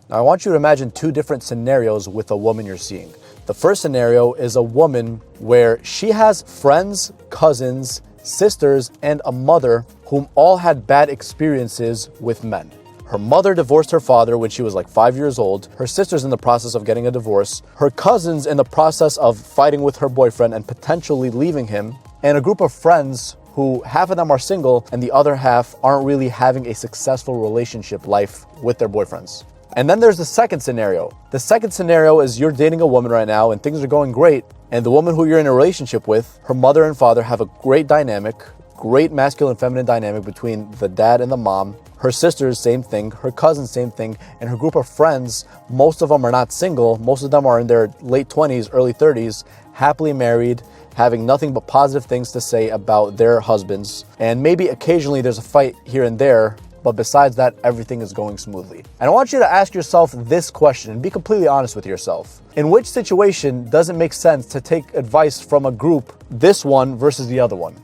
Now, I want you to imagine two different scenarios with a woman you're seeing. The first scenario is a woman where she has friends, cousins, sisters, and a mother whom all had bad experiences with men. Her mother divorced her father when she was like 5 years old. Her sister's in the process of getting a divorce. Her cousin's in the process of fighting with her boyfriend and potentially leaving him. And a group of friends who half of them are single and the other half aren't really having a successful relationship life with their boyfriends. And then there's the second scenario. The second scenario is you're dating a woman right now and things are going great. And the woman who you're in a relationship with, her mother and father have a great dynamic, great masculine feminine dynamic between the dad and the mom. Her sisters, same thing. Her cousins, same thing. And her group of friends, most of them are not single. Most of them are in their late 20s, early 30s, happily married, having nothing but positive things to say about their husbands. And maybe occasionally there's a fight here and there, but besides that, everything is going smoothly. And I want you to ask yourself this question and be completely honest with yourself. In which situation does it make sense to take advice from a group, this one versus the other one?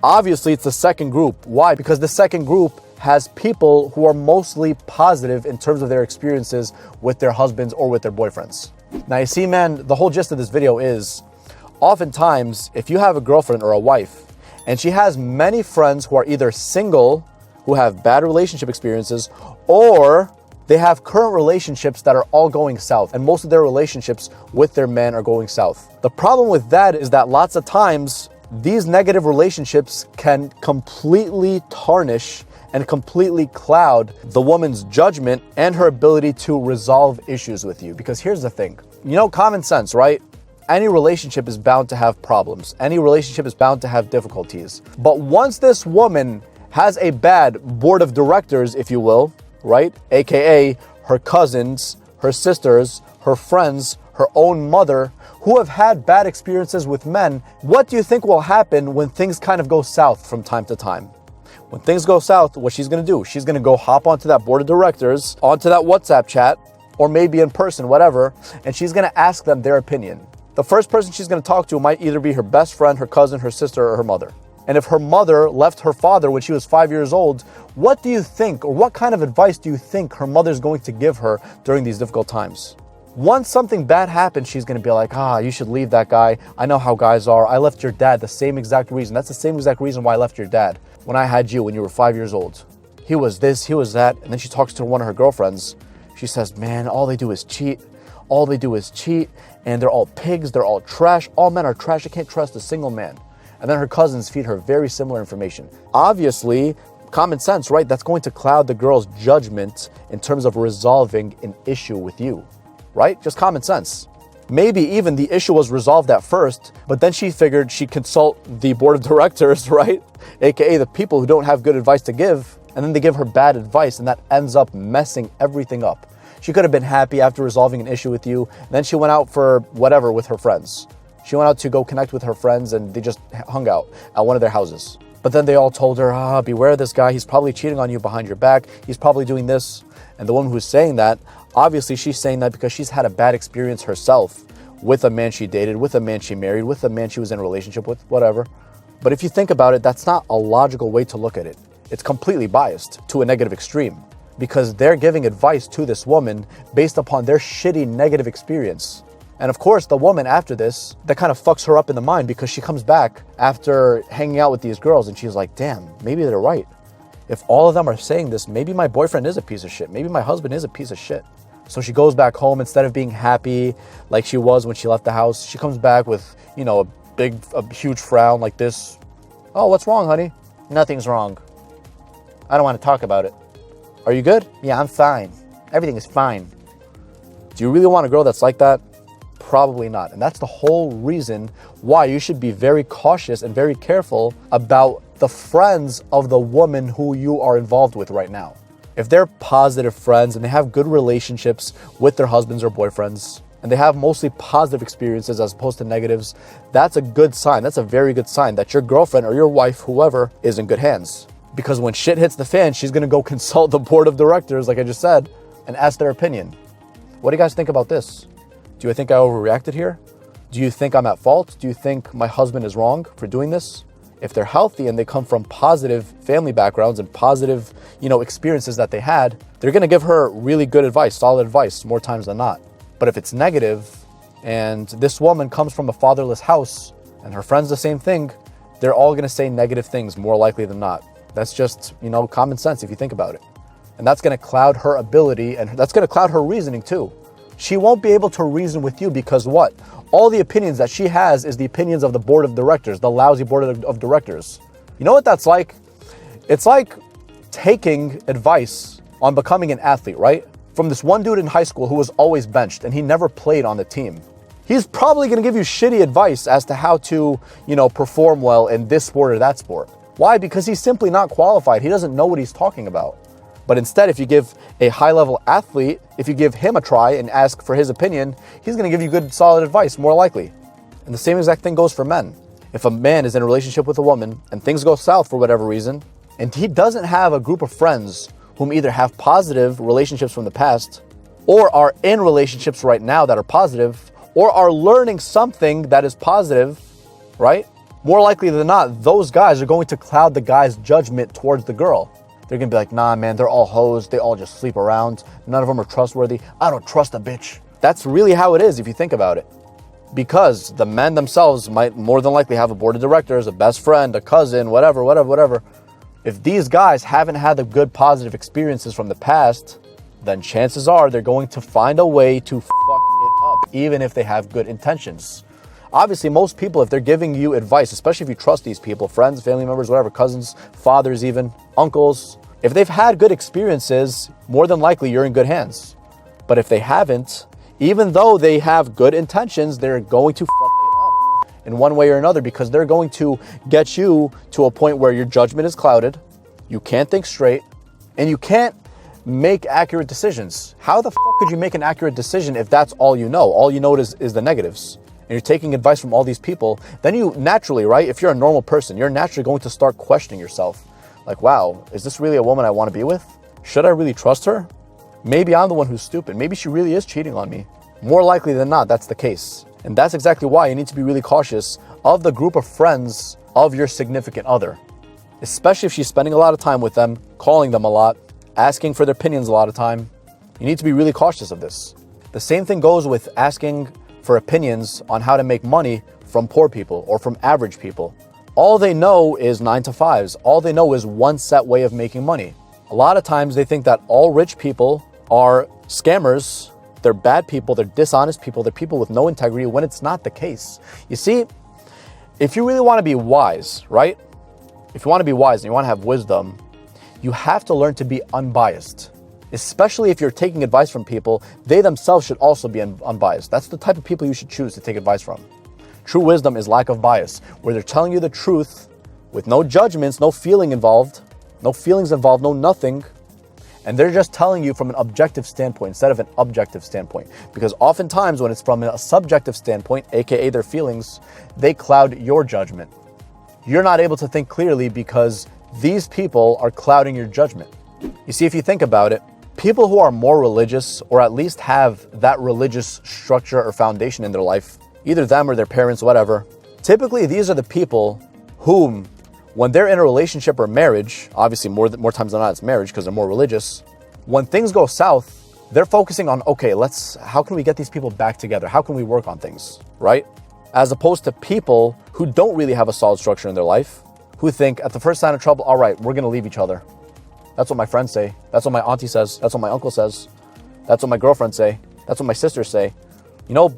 Obviously, it's the second group. Why? Because the second group has people who are mostly positive in terms of their experiences with their husbands or with their boyfriends. Now, you see, man, the whole gist of this video is oftentimes, if you have a girlfriend or a wife and she has many friends who are either single, who have bad relationship experiences, or they have current relationships that are all going south, and most of their relationships with their men are going south. The problem with that is that lots of times these negative relationships can completely tarnish and completely cloud the woman's judgment and her ability to resolve issues with you. Because here's the thing, common sense, right? Any relationship is bound to have problems. Any relationship is bound to have difficulties. But once this woman has a bad board of directors, if you will, right? AKA her cousins, her sisters, her friends, her own mother, who have had bad experiences with men, what do you think will happen when things kind of go south from time to time? When things go south, what she's going to do? She's going to go hop onto that board of directors, onto that WhatsApp chat, or maybe in person, whatever, and she's going to ask them their opinion. The first person she's going to talk to might either be her best friend, her cousin, her sister, or her mother. And if her mother left her father when she was 5 years old, what do you think, or what kind of advice do you think her mother's going to give her during these difficult times? Once something bad happens, she's going to be like, you should leave that guy. I know how guys are. I left your dad the same exact reason. That's the same exact reason why I left your dad when I had you when you were 5 years old. He was this, he was that. And then she talks to one of her girlfriends. She says, man, all they do is cheat. All they do is cheat. And they're all pigs. They're all trash. All men are trash. I can't trust a single man. And then her cousins feed her very similar information. Obviously, common sense, right? That's going to cloud the girl's judgment in terms of resolving an issue with you, right? Just common sense. Maybe even the issue was resolved at first, but then she figured she'd consult the board of directors, right? AKA the people who don't have good advice to give, and then they give her bad advice, and that ends up messing everything up. She could have been happy after resolving an issue with you, then she went out for whatever with her friends. She went out to go connect with her friends and they just hung out at one of their houses. But then they all told her, beware of this guy. He's probably cheating on you behind your back. He's probably doing this. And the woman who's saying that, obviously she's saying that because she's had a bad experience herself with a man she dated, with a man she married, with a man she was in a relationship with, whatever. But if you think about it, that's not a logical way to look at it. It's completely biased to a negative extreme because they're giving advice to this woman based upon their shitty negative experience. And of course, the woman after this, that kind of fucks her up in the mind because she comes back after hanging out with these girls and she's like, damn, maybe they're right. If all of them are saying this, maybe my boyfriend is a piece of shit. Maybe my husband is a piece of shit. So she goes back home instead of being happy like she was when she left the house. She comes back with, a huge frown like this. Oh, what's wrong, honey? Nothing's wrong. I don't want to talk about it. Are you good? Yeah, I'm fine. Everything is fine. Do you really want a girl that's like that? Probably not. And that's the whole reason why you should be very cautious and very careful about the friends of the woman who you are involved with right now. If they're positive friends and they have good relationships with their husbands or boyfriends, and they have mostly positive experiences as opposed to negatives, that's a good sign. That's a very good sign that your girlfriend or your wife, whoever, is in good hands. Because when shit hits the fan, she's going to go consult the board of directors, like I just said, and ask their opinion. What do you guys think about this? Do you think I overreacted here? Do you think I'm at fault? Do you think my husband is wrong for doing this? if they're healthy and they come from positive family backgrounds and positive, experiences that they had, they're going to give her really good advice, solid advice, more times than not. But if it's negative and this woman comes from a fatherless house and her friends the same thing, they're all going to say negative things more likely than not. That's just, common sense if you think about it. And that's going to cloud her ability, and that's going to cloud her reasoning too. She won't be able to reason with you because what? All the opinions that she has is the opinions of the board of directors, the lousy board of directors. You know what that's like? It's like taking advice on becoming an athlete, right? From this one dude in high school who was always benched and he never played on the team. He's probably going to give you shitty advice as to how to, perform well in this sport or that sport. Why? Because he's simply not qualified. He doesn't know what he's talking about. But instead, if you give a high-level athlete, if you give him a try and ask for his opinion, he's going to give you good, solid advice, more likely. And the same exact thing goes for men. If a man is in a relationship with a woman and things go south for whatever reason, and he doesn't have a group of friends whom either have positive relationships from the past or are in relationships right now that are positive or are learning something that is positive, right? More likely than not, those guys are going to cloud the guy's judgment towards the girl. They're going to be like, nah, man, they're all hoes. They all just sleep around. None of them are trustworthy. I don't trust a bitch. That's really how it is if you think about it. Because the men themselves might more than likely have a board of directors, a best friend, a cousin, whatever. If these guys haven't had the good positive experiences from the past, then chances are they're going to find a way to fuck it up, even if they have good intentions. Obviously, most people, if they're giving you advice, especially if you trust these people, friends, family members, whatever, cousins, fathers even, uncles, if they've had good experiences, more than likely you're in good hands. But if they haven't, even though they have good intentions, they're going to fuck it up in one way or another because they're going to get you to a point where your judgment is clouded, you can't think straight, and you can't make accurate decisions. How the fuck could you make an accurate decision if that's all you know? All you know is the negatives. And you're taking advice from all these people, then you naturally, right? If you're a normal person, you're naturally going to start questioning yourself. Like, wow, is this really a woman I want to be with? Should I really trust her? Maybe I'm the one who's stupid. Maybe she really is cheating on me. More likely than not, that's the case. And that's exactly why you need to be really cautious of the group of friends of your significant other. Especially if she's spending a lot of time with them, calling them a lot, asking for their opinions a lot of time. You need to be really cautious of this. The same thing goes with asking for opinions on how to make money from poor people or from average people. All they know is 9 to 5s. All they know is one set way of making money. A lot of times they think that all rich people are scammers, they're bad people, they're dishonest people, they're people with no integrity, when it's not the case. You see, if you really want to be wise, right? If you want to be wise and you want to have wisdom, you have to learn to be unbiased. Especially if you're taking advice from people, they themselves should also be unbiased. That's the type of people you should choose to take advice from. True wisdom is lack of bias, where they're telling you the truth with no judgments, no feelings involved, no nothing. And they're just telling you from an objective standpoint instead of an objective standpoint. Because oftentimes when it's from a subjective standpoint, aka their feelings, they cloud your judgment. You're not able to think clearly because these people are clouding your judgment. You see, if you think about it, people who are more religious or at least have that religious structure or foundation in their life, either them or their parents, whatever, typically these are the people whom, when they're in a relationship or marriage, obviously more times than not it's marriage because they're more religious, when things go south, they're focusing on, okay, how can we get these people back together? How can we work on things, right? As opposed to people who don't really have a solid structure in their life, who think at the first sign of trouble, all right, we're going to leave each other. That's what my friends say. That's what my auntie says. That's what my uncle says. That's what my girlfriends say. That's what my sisters say.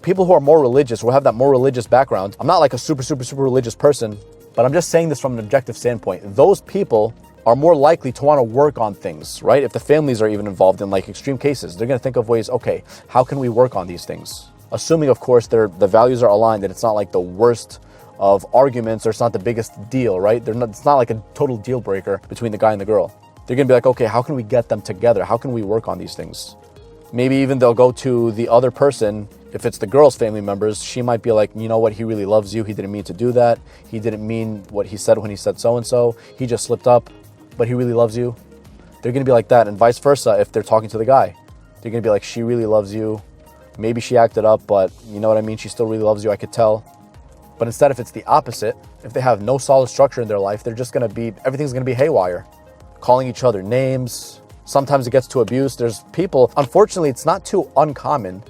People who are more religious, who have that more religious background. I'm not like a super religious person, but I'm just saying this from an objective standpoint. Those people are more likely to want to work on things, right? If the families are even involved in like extreme cases, they're going to think of ways, okay, how can we work on these things? Assuming, of course, the values are aligned and it's not like the worst of arguments or it's not the biggest deal, right? It's not like a total deal breaker between the guy and the girl. They're going to be like, okay, how can we get them together? How can we work on these things? Maybe even they'll go to the other person. If it's the girl's family members, she might be like, you know what? He really loves you. He didn't mean to do that. He didn't mean what he said when he said so-and-so. He just slipped up, but he really loves you. They're going to be like that. And vice versa if they're talking to the guy. They're going to be like, she really loves you. Maybe she acted up, but you know what I mean? She still really loves you. I could tell. But instead, if it's the opposite, if they have no solid structure in their life, everything's gonna be haywire. Calling each other names. Sometimes it gets to abuse. There's people, unfortunately, it's not too uncommon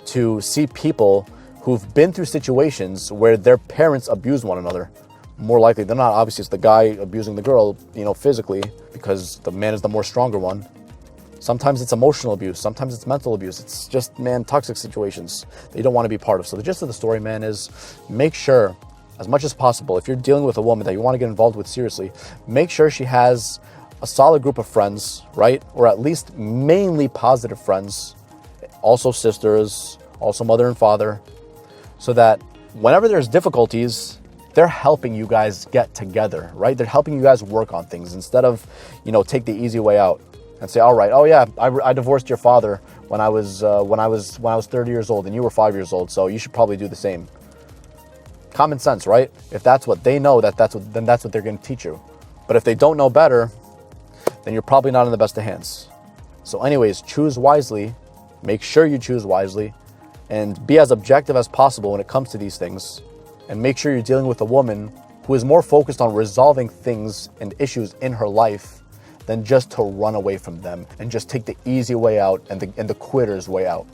to see people who've been through situations where their parents abuse one another. More likely than not, obviously it's the guy abusing the girl, physically, because the man is the more stronger one. Sometimes it's emotional abuse. Sometimes it's mental abuse. It's just, toxic situations that you don't want to be part of. So the gist of the story, is make sure, as much as possible, if you're dealing with a woman that you want to get involved with seriously, make sure she has a solid group of friends, right? Or at least mainly positive friends, also sisters, also mother and father, so that whenever there's difficulties, they're helping you guys get together, right? They're helping you guys work on things instead of, take the easy way out and say, all right, oh yeah, I divorced your father when I was 30 years old and you were 5 years old, so you should probably do the same. Common sense, right? If that's what they know, that's what they're going to teach you. But if they don't know better, then you're probably not in the best of hands. So anyways, choose wisely, make sure you choose wisely, and be as objective as possible when it comes to these things. And make sure you're dealing with a woman who is more focused on resolving things and issues in her life than just to run away from them and just take the easy way out and the quitter's way out.